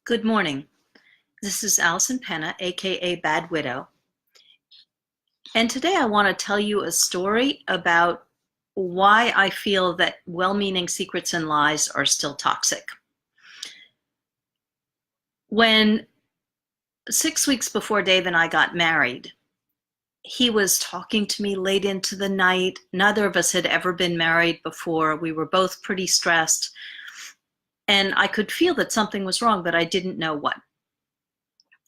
Good morning. This is Allison Penna, aka Bad Widow. And today I want to tell you a story about why I feel that well-meaning secrets and lies are still toxic. When 6 weeks before Dave and I got married, he was talking to me late into the night. Neither of us had ever been married before. We were both pretty stressed. And I could feel that something was wrong, but I didn't know what.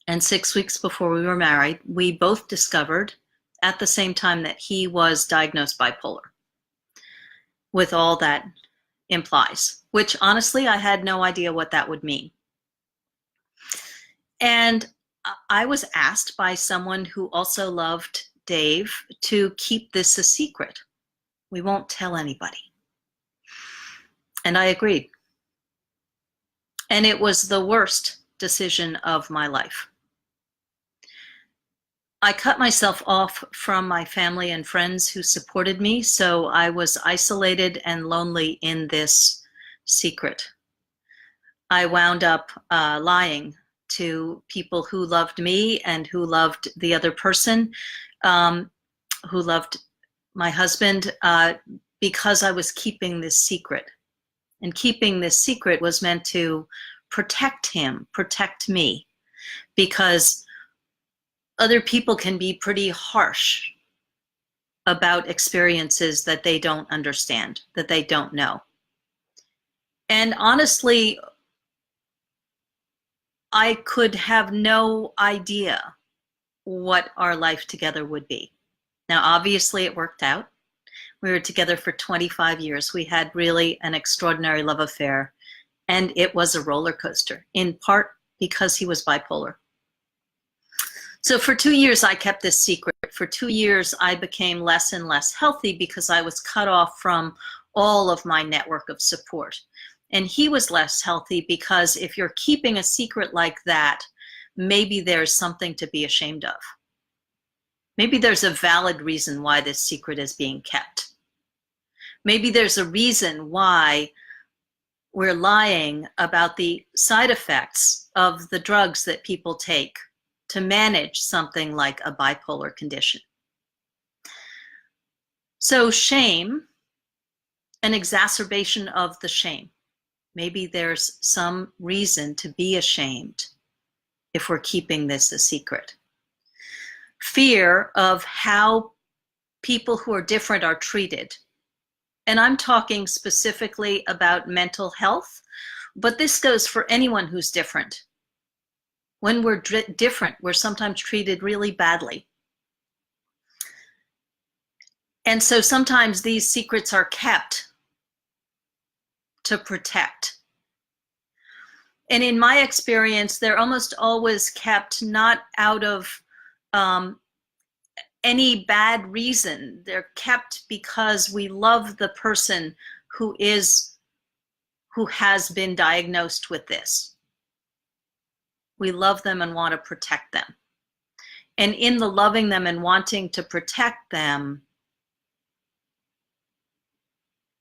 And 6 weeks before we were married, we both discovered at the same time that he was diagnosed bipolar, with all that implies, which honestly, I had no idea what that would mean. And I was asked by someone who also loved Dave to keep this a secret. We won't tell anybody. And I agreed. And it was the worst decision of my life. I cut myself off from my family and friends who supported me, so I was isolated and lonely in this secret. I wound up lying to people who loved me and who loved the other person, who loved my husband, because I was keeping this secret. And keeping this secret was meant to protect him, protect me, because other people can be pretty harsh about experiences that they don't understand, that they don't know. And honestly, I could have no idea what our life together would be. Now, obviously, it worked out. We were together for 25 years. We had really an extraordinary love affair, and it was a roller coaster, in part because he was bipolar. So for 2 years, I kept this secret. For 2 years, I became less and less healthy because I was cut off from all of my network of support. And he was less healthy because if you're keeping a secret like that, maybe there's something to be ashamed of. Maybe there's a valid reason why this secret is being kept. Maybe there's a reason why we're lying about the side effects of the drugs that people take to manage something like a bipolar condition. So shame, an exacerbation of the shame. Maybe there's some reason to be ashamed if we're keeping this a secret. Fear of how people who are different are treated. And I'm talking specifically about mental health, but this goes for anyone who's different. When we're different, we're sometimes treated really badly. And so sometimes these secrets are kept to protect. And in my experience, they're almost always kept not out of any bad reason. They're kept because we love the person who has been diagnosed with this. We love them and want to protect them. And in the loving them and wanting to protect them,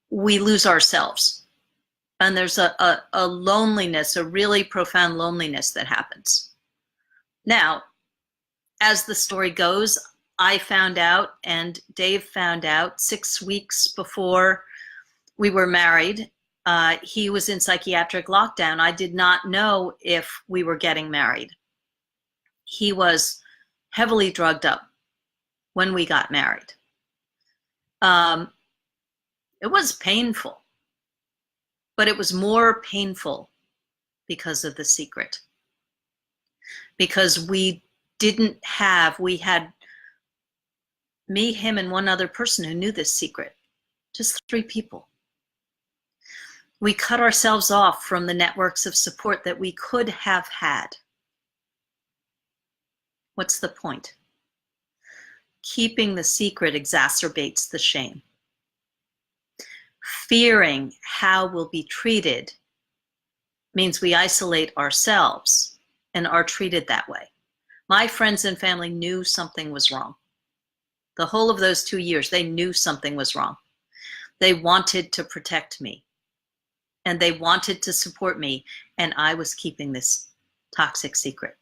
we lose ourselves. And there's a loneliness, a really profound loneliness that happens. Now, as the story goes, I found out and Dave found out 6 weeks before we were married. He was in psychiatric lockdown. I did not know if we were getting married. He was heavily drugged up when we got married. It was painful, but it was more painful because of the secret. Because we had me, him, and one other person who knew this secret. Just 3 people. We cut ourselves off from the networks of support that we could have had. What's the point? Keeping the secret exacerbates the shame. Fearing how we'll be treated means we isolate ourselves and are treated that way. My friends and family knew something was wrong. The whole of those 2 years, they knew something was wrong. They wanted to protect me. And they wanted to support me, and I was keeping this toxic secret.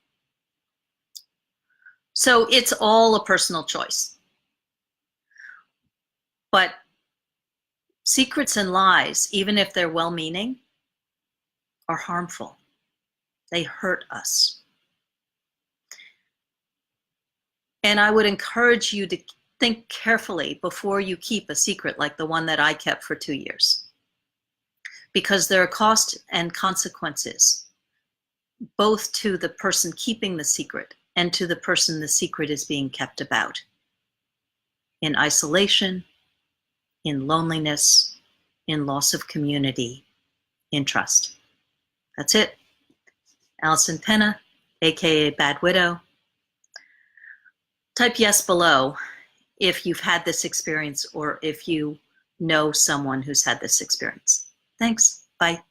So it's all a personal choice. But secrets and lies, even if they're well-meaning, are harmful. They hurt us. And I would encourage you to think carefully before you keep a secret like the one that I kept for 2 years. Because there are costs and consequences, both to the person keeping the secret and to the person the secret is being kept about. In isolation, in loneliness, in loss of community, in trust. That's it. Allison Penna, aka Bad Widow. Type yes below if you've had this experience or if you know someone who's had this experience. Thanks. Bye.